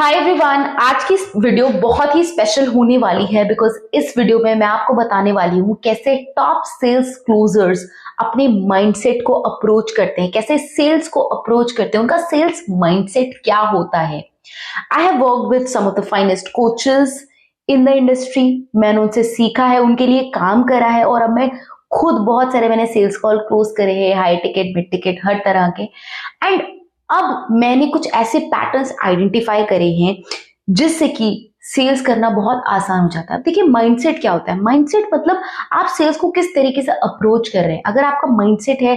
Hi everyone, आज की video बहुत ही स्पेशल होने वाली है बिकॉज इस वीडियो में मैं आपको बताने वाली हूँ कैसे टॉप सेल्स क्लोजर्स अपने माइंडसेट को अप्रोच करते हैं, कैसे सेल्स को अप्रोच करते हैं, उनका सेल्स माइंडसेट क्या होता है। I have worked with some of the finest coaches in the industry. मैंने उनसे सीखा है, उनके लिए काम करा है और अब मैं खुद बहुत सारे मैंने सेल्स कॉल क्लोज करे हैं, हाई टिकट, मिड टिकट, हर तरह के। एंड अब मैंने कुछ ऐसे पैटर्न्स आइडेंटिफाई करे हैं जिससे कि सेल्स करना बहुत आसान हो जाता है। देखिए माइंडसेट क्या होता है। माइंडसेट मतलब आप सेल्स को किस तरीके से अप्रोच कर रहे हैं। अगर आपका माइंडसेट है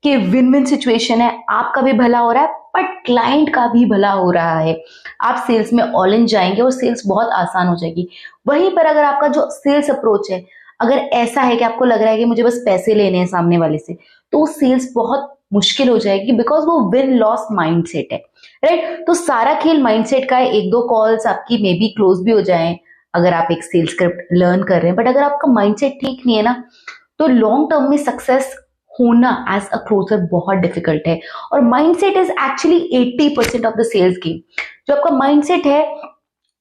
कि विन विन सिचुएशन है, आपका भी भला हो रहा है बट क्लाइंट का भी भला हो रहा है, आप सेल्स में ऑल इन जाएंगे और सेल्स बहुत आसान हो जाएगी। वहीं पर अगर आपका जो सेल्स अप्रोच है अगर ऐसा है कि आपको लग रहा है कि मुझे बस पैसे लेने हैं सामने वाले से, तो सेल्स बहुत मुश्किल हो जाएगी बिकॉज वो विन लॉस माइंडसेट है, राइट। तो सारा खेल माइंडसेट का है। एक दो कॉल्स आपकी मे बी क्लोज भी हो जाएं अगर आप एक सेल्स स्क्रिप्ट लर्न कर रहे हैं, बट अगर आपका माइंडसेट ठीक नहीं है ना, तो लॉन्ग टर्म में सक्सेस होना एज अ क्लोजर बहुत डिफिकल्ट है। और mindset is actually 80% of the sales game. जो आपका माइंडसेट है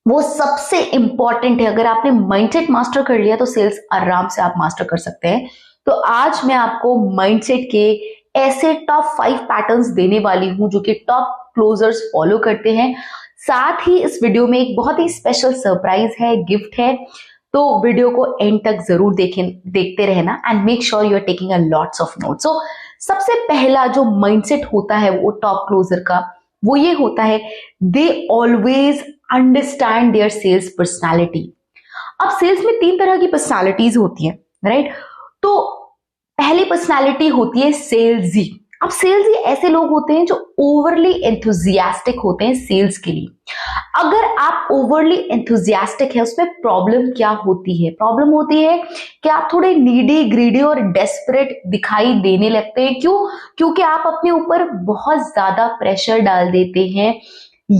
वो सबसे इंपॉर्टेंट है। अगर आपने माइंडसेट मास्टर कर लिया तो सेल्स आराम से आप मास्टर कर सकते हैं। तो आज मैं आपको माइंडसेट के ऐसे टॉप 5 पैटर्न्स देने वाली हूं जो कि टॉप क्लोजर्स फॉलो करते हैं। साथ ही इस वीडियो में एक बहुत ही स्पेशल सरप्राइज है, गिफ्ट है। तो वीडियो को एंड तक जरूर देखते रहना and make sure you are taking a lots of notes. So सबसे पहला जो माइंडसेट होता है वो टॉप क्लोजर का, वो ये होता है, they always understand their sales personality. अब सेल्स में 3 तरह की पर्सनैलिटीज होती है, राइट। तो पहली पर्सनालिटी होती है सेल्सी। अब सेल्सी ऐसे लोग होते हैं जो ओवरली एंथुजियास्टिक होते हैं सेल्स के लिए। अगर आप ओवरली एंथुजियास्टिक है, उसमें प्रॉब्लम क्या होती है? प्रॉब्लम होती है कि आप थोड़े नीडी, ग्रीडी और डेस्परेट दिखाई देने लगते हैं। क्यों? क्योंकि आप अपने ऊपर बहुत ज्यादा प्रेशर डाल देते हैं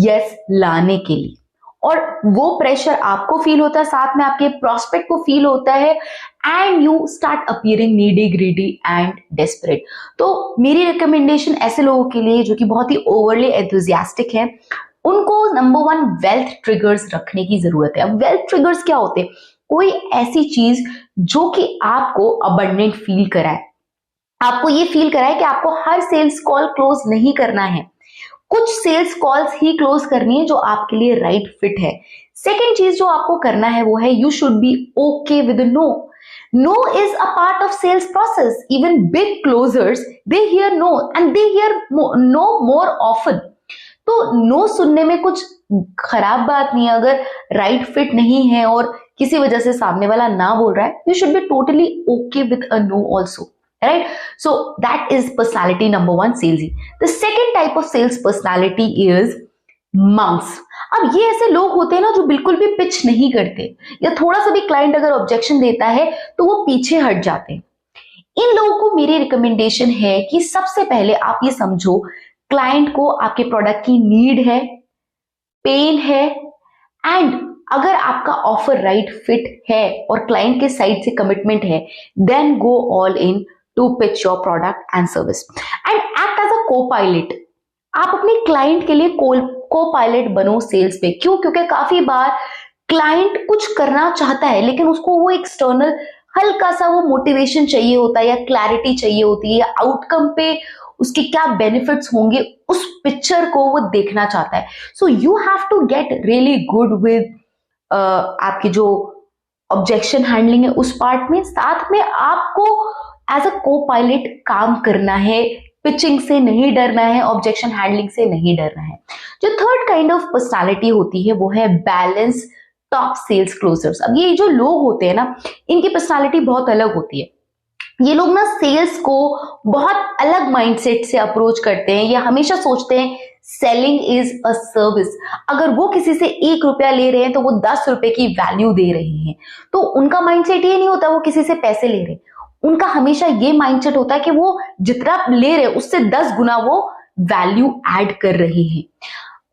यस लाने के लिए, और वो प्रेशर आपको फील होता है, साथ में आपके प्रोस्पेक्ट को फील होता है and you start appearing needy, greedy and desperate. तो मेरी रिकमेंडेशन ऐसे लोगों के लिए जो कि बहुत ही ओवरली एंथुजियास्टिक है, उनको नंबर 1 वेल्थ ट्रिगर्स रखने की जरूरत है। अब वेल्थ ट्रिगर्स क्या होते हैं? कोई ऐसी चीज जो कि आपको अबंडेंट फील कराए, आपको ये फील कराए कि आपको हर सेल्स कॉल क्लोज नहीं करना है, कुछ सेल्स कॉल्स ही क्लोज करनी है जो आपके लिए राइट फिट है। सेकेंड चीज जो आपको करना है वो है you should be okay with no. No is a part of sales process. Even big closers they hear no and they hear no more often. तो नो सुनने में कुछ खराब बात नहीं है। अगर राइट फिट नहीं है और किसी वजह से सामने वाला ना बोल रहा है, you should be totally okay with a no also, right? So that is personality number 1, salesy. The second type of sales personality is monks. अब ये ऐसे लोग होते हैं ना जो बिल्कुल भी पिच नहीं करते, या थोड़ा सा भी क्लाइंट अगर ऑब्जेक्शन देता है तो वो पीछे हट जाते हैं। इन लोगों को मेरी रिकमेंडेशन है कि सबसे पहले आप ये समझो, क्लाइंट को आपके प्रोडक्ट की नीड है, पेन है, एंड अगर आपका ऑफर राइट फिट है और क्लाइंट के साइड से कमिटमेंट है, then go all in to pitch your product and service and act as a co-pilot. आप अपने क्लाइंट के लिए co-pilot बनो सेल्स पे। क्यों? क्योंकि काफी बार क्लाइंट कुछ करना चाहता है लेकिन उसको वो एक्सटर्नल हल्का सा वो मोटिवेशन चाहिए होता है, या क्लैरिटी चाहिए होती है, या आउटकम पे उसके क्या बेनिफिट्स होंगे उस पिक्चर को वो देखना चाहता है। So you have to get really good with आपकी जो ऑब्जेक्शन हैंडलिंग है उस पार्ट में। साथ में आपको एज अ को पायलट काम करना है, पिचिंग से नहीं डरना है, ऑब्जेक्शन हैंडलिंग से नहीं डरना है। जो थर्ड काइंड ऑफ पर्सनालिटी होती है वो है बैलेंस टॉप सेल्स क्लोजर्स। अब ये जो लोग होते हैं ना, इनकी पर्सनालिटी बहुत अलग होती है। ये लोग ना सेल्स को बहुत अलग माइंडसेट से अप्रोच करते हैं। ये हमेशा सोचते हैं सेलिंग इज अ सर्विस। अगर वो किसी से 1 रुपया ले रहे हैं तो वो 10 रुपए की वैल्यू दे रहे हैं। तो उनका माइंडसेट ये नहीं होता वो किसी से पैसे ले रहे, उनका हमेशा ये माइंडसेट होता है कि वो जितना ले रहे उससे 10 गुना वो वैल्यू ऐड कर रहे हैं।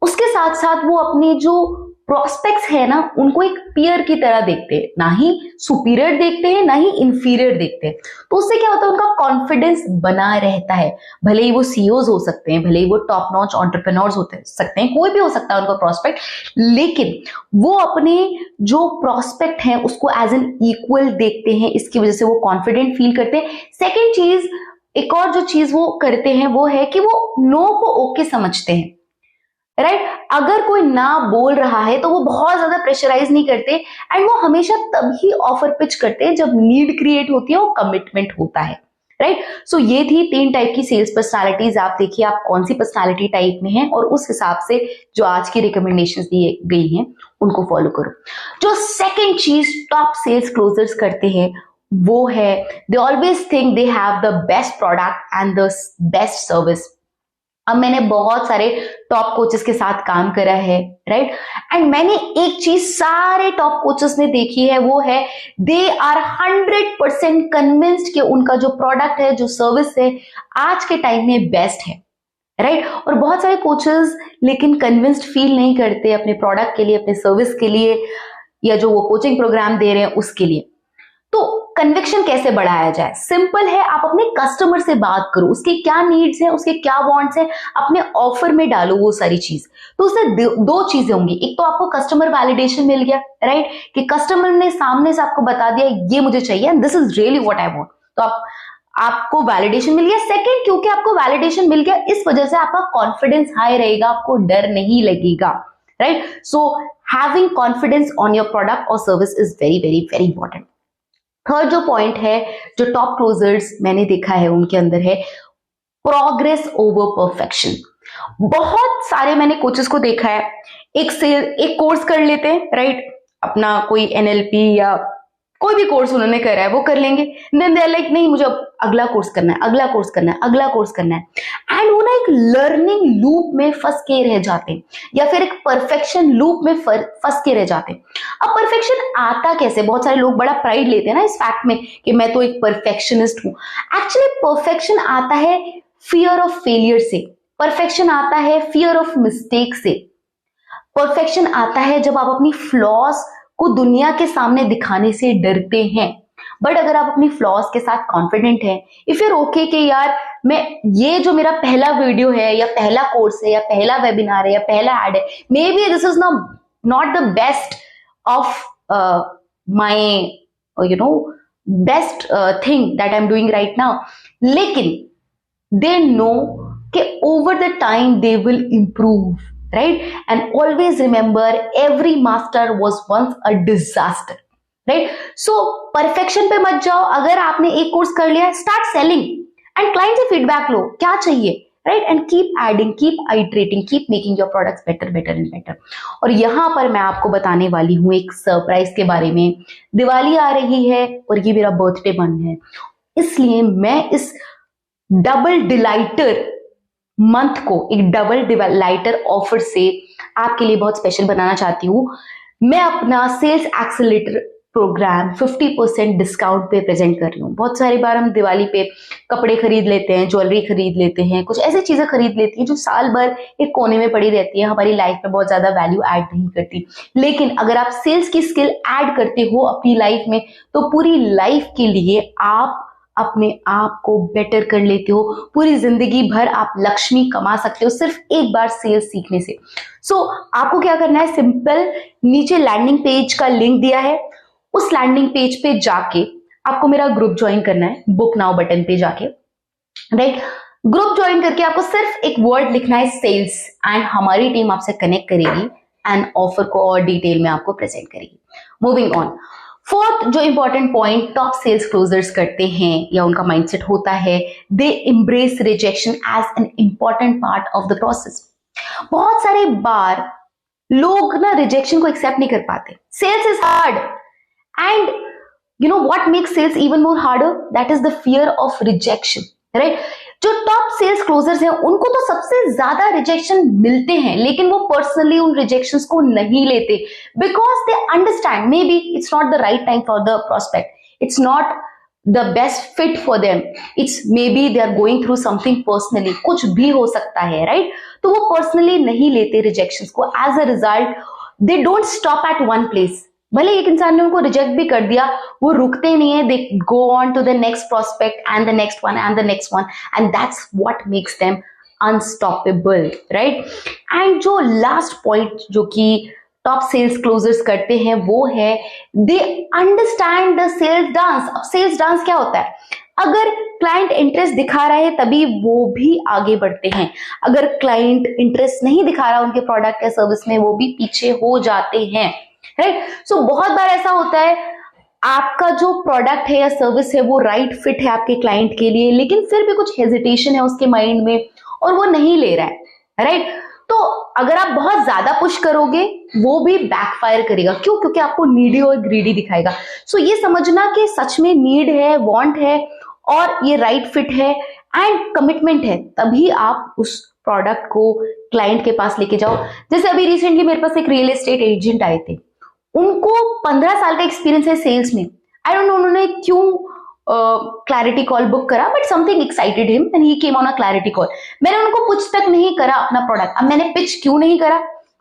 उसके साथ साथ वो अपने जो प्रोस्पेक्ट्स है ना, उनको एक पीयर की तरह देखते हैं, ना ही सुपीरियर देखते हैं ना ही इंफीरियर देखते हैं। तो उससे क्या होता है, उनका कॉन्फिडेंस बना रहता है। भले ही वो सीईओज हो सकते हैं, भले ही वो टॉप नॉच एंटरप्रेन्योर्स होते सकते हैं, कोई भी हो सकता है उनका प्रोस्पेक्ट, लेकिन वो अपने जो प्रोस्पेक्ट है उसको एज एन इक्वल देखते हैं। इसकी वजह से वो कॉन्फिडेंट फील करते हैं। सेकेंड चीज, एक और जो चीज वो करते हैं वो है कि वो नो को ओके समझते हैं, राइट? अगर कोई ना बोल रहा है तो वो बहुत ज्यादा प्रेशराइज नहीं करते, एंड वो हमेशा तभी ऑफर पिच करते हैं जब नीड क्रिएट होती है और कमिटमेंट होता है, राइट? सो ये थी 3 टाइप की सेल्स पर्सनालिटीज। आप देखिए आप कौन सी पर्सनालिटी टाइप में हैं और उस हिसाब से जो आज की रिकमेंडेशंस दी गई हैं उनको फॉलो करो। जो सेकंड चीज टॉप सेल्स क्लोजर्स करते हैं वो है, they always think they have the best product and the best service. अब मैंने बहुत सारे टॉप कोचेस के साथ काम करा है, राइट? एंड मैंने एक चीज सारे टॉप कोचेस ने देखी है, वो है दे आर 100% कन्विंस्ड कि उनका जो प्रोडक्ट है, जो सर्विस है, आज के टाइम में बेस्ट है, राइट? और बहुत सारे कोचेस लेकिन कन्विंस्ड फील नहीं करते अपने प्रोडक्ट के लिए, अपने सर्विस के लिए, या जो वो कोचिंग प्रोग्राम दे रहे हैं उसके लिए। तो कन्विक्शन कैसे बढ़ाया जाए? सिंपल है, आप अपने कस्टमर से बात करो, उसके क्या नीड्स हैं, उसके क्या वांट्स हैं, अपने ऑफर में डालो वो सारी चीज। तो उससे दो चीजें होंगी, एक तो आपको कस्टमर वैलिडेशन मिल गया, राइट? कि कस्टमर ने सामने से आपको बता दिया ये मुझे चाहिए and this is really what I want, तो आपको वैलिडेशन मिल गया। सेकंड, क्योंकि आपको वैलिडेशन मिल गया इस वजह से आपका कॉन्फिडेंस हाई रहेगा, आपको डर नहीं लगेगा, right? So having confidence on your product और service is very very very important. Third जो पॉइंट है, जो टॉप क्लोजर्स मैंने देखा है उनके अंदर है प्रोग्रेस ओवर परफेक्शन। बहुत सारे मैंने कोचेस को देखा है, एक कोर्स कर लेते हैं, राइट? अपना कोई एनएलपी या कोई भी कोर्स उन्होंने करा है वो कर लेंगे, देन दे आर लाइक नहीं मुझे अगला कोर्स करना है, अगला कोर्स करना है, अगला कोर्स करना है, एंड वो ना एक लर्निंग लूप में फंस के रह जाते हैं या फिर एक परफेक्शन लूप में फंस के रह जाते हैं। अब परफेक्शन आता कैसे? बहुत सारे लोग बड़ा प्राइड लेते हैं ना इस फैक्ट में कि मैं तो एक परफेक्शनिस्ट हूं। एक्चुअली परफेक्शन आता है फियर ऑफ फेलियर से, परफेक्शन आता है फियर ऑफ मिस्टेक से, परफेक्शन आता है जब आप अपनी फ्लॉज को दुनिया के सामने दिखाने से डरते हैं। बट अगर आप अपनी फ्लॉज के साथ कॉन्फिडेंट हैं, इफ यूर ओके कि यार मैं ये जो मेरा पहला वीडियो है या पहला कोर्स है या पहला वेबिनार है या पहला एड है, may be this is not the best of my best thing that I am doing right now, लेकिन दे नो कि over the time they will improve, right? And always remember every master was once a disaster, right? So perfection पे मत जाओ। अगर आपने एक course कर लिया, start selling and client से feedback लो, क्या चाहिए, right? And keep adding, keep iterating, keep making your products better and better। और यहाँ पर मैं आपको बताने वाली हूँ एक सरप्राइज के बारे में। दिवाली आ रही है और ये मेरा बर्थडे मंथ है, इसलिए मैं इस डबल डिलाइटर मंथ को एक डबल डिलाइटर ऑफर से आपके लिए बहुत स्पेशल बनाना चाहती हूँ। मैं अपना सेल्स एक्सेलरेटर प्रोग्राम 50% डिस्काउंट पे प्रेजेंट कर रही हूँ। बहुत सारी बार हम दिवाली पे कपड़े खरीद लेते हैं, ज्वेलरी खरीद लेते हैं, कुछ ऐसी चीजें खरीद लेती हैं जो साल भर एक कोने में पड़ी रहती है, हमारी लाइफ में बहुत ज्यादा वैल्यू ऐड नहीं करती। लेकिन अगर आप सेल्स की स्किल ऐड करते हो अपनी लाइफ में, तो पूरी लाइफ के लिए आप अपने आप को बेटर कर लेते हो, पूरी जिंदगी भर आप लक्ष्मी कमा सकते हो सिर्फ एक बार सेल्स सीखने से। सो आपको क्या करना है, सिंपल, नीचे लैंडिंग पेज का लिंक दिया है, उस लैंडिंग पेज पे जाके आपको मेरा ग्रुप ज्वाइन करना है, बुक नाउ बटन पे जाके, राइट? ग्रुप ज्वाइन करके आपको सिर्फ एक वर्ड लिखना है सेल्स, एंड हमारी टीम आपसे कनेक्ट करेगी एंड ऑफर को और डिटेल में आपको प्रेजेंट करेगी। मूविंग ऑन, फोर्थ जो important point top sales closers करते हैं या उनका माइंडसेट होता है, they embrace rejection as an important part of the process. बहुत सारे बार लोग ना रिजेक्शन को एक्सेप्ट नहीं कर पाते। Sales is hard and you know what makes sales even more harder, that is the fear of rejection, right? जो top sales closers हैं उनको तो सबसे ज्यादा रिजेक्शन मिलते हैं, लेकिन वो पर्सनली उन रिजेक्शंस को नहीं लेते, because they understand maybe it's not the right time for the prospect, it's not the best fit for them, it's maybe they are going through something personally, कुछ भी हो सकता है, right? तो वो पर्सनली नहीं लेते rejections को। As a result they don't stop at one place. भले एक इंसान ने उनको रिजेक्ट भी कर दिया, वो रुकते नहीं है, they go on to the next prospect and the next one and the next one, and that's what makes them unstoppable, right. And जो लास्ट पॉइंट जो कि टॉप सेल्स क्लोजर्स करते हैं वो है they understand the sales dance. अब sales dance क्या होता है? अगर क्लाइंट इंटरेस्ट दिखा रहा है तभी वो भी आगे बढ़ते हैं, अगर क्लाइंट इंटरेस्ट नहीं दिखा रहा उनके प्रोडक्ट या सर्विस में, वो भी पीछे हो जाते हैं, राइट। सो बहुत बार ऐसा होता है आपका जो प्रोडक्ट है या सर्विस है वो राइट फिट है आपके क्लाइंट के लिए, लेकिन फिर भी कुछ हेजिटेशन है उसके माइंड में और वो नहीं ले रहा है, राइट। तो अगर आप बहुत ज्यादा पुश करोगे वो भी बैकफायर करेगा। क्यों? क्योंकि आपको नीडी और ग्रीडी दिखाएगा। सो ये समझना कि सच में नीड है, वांट है और ये राइट फिट है एंड कमिटमेंट है, तभी आप उस प्रोडक्ट को क्लाइंट के पास लेके जाओ। जैसे अभी रिसेंटली मेरे पास एक रियल एस्टेट एजेंट आए थे, उनको 15 साल का एक्सपीरियंस है सेल्स में। आई डोंट नो उन्होंने क्यों क्लैरिटी कॉल बुक करा, but something excited him and he came on a clarity call. मैंने उनको कुछ तक नहीं करा अपना प्रोडक्ट। अब मैंने पिच क्यों नहीं करा?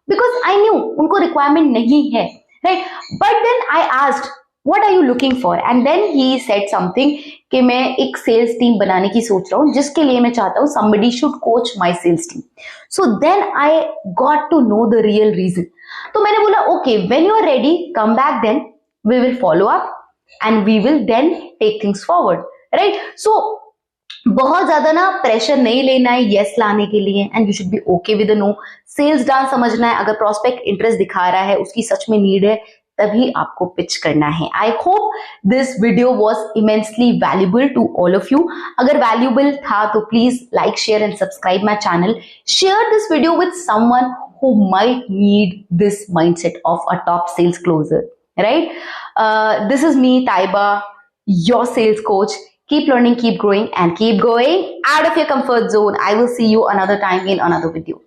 बिकॉज आई न्यू उनको रिक्वायरमेंट नहीं है, right. But then I asked what are you looking for, and then he said something कि मैं एक सेल्स टीम बनाने की सोच रहा हूँ जिसके लिए मैं चाहता हूँ somebody should coach my sales team. So then I got to know the real reason. तो मैंने बोला okay, when you are ready, come back then, we will follow up and we will then take things forward, right? So बहुत ज्यादा ना pressure नहीं लेना है yes लाने के लिए, and you should be okay with no. Sales dance समझना है, अगर प्रोस्पेक्ट इंटरेस्ट दिखा रहा है, उसकी सच में नीड है, तभी आपको पिच करना है। I hope this video was immensely valuable to all of you. अगर वैल्यूबल था तो please like, share and subscribe my channel. Share this video with someone who might need this mindset of a top sales closer, right? This is me, Taiba, your sales coach. Keep learning, keep growing, and keep going out of your comfort zone. I will see you another time in another video.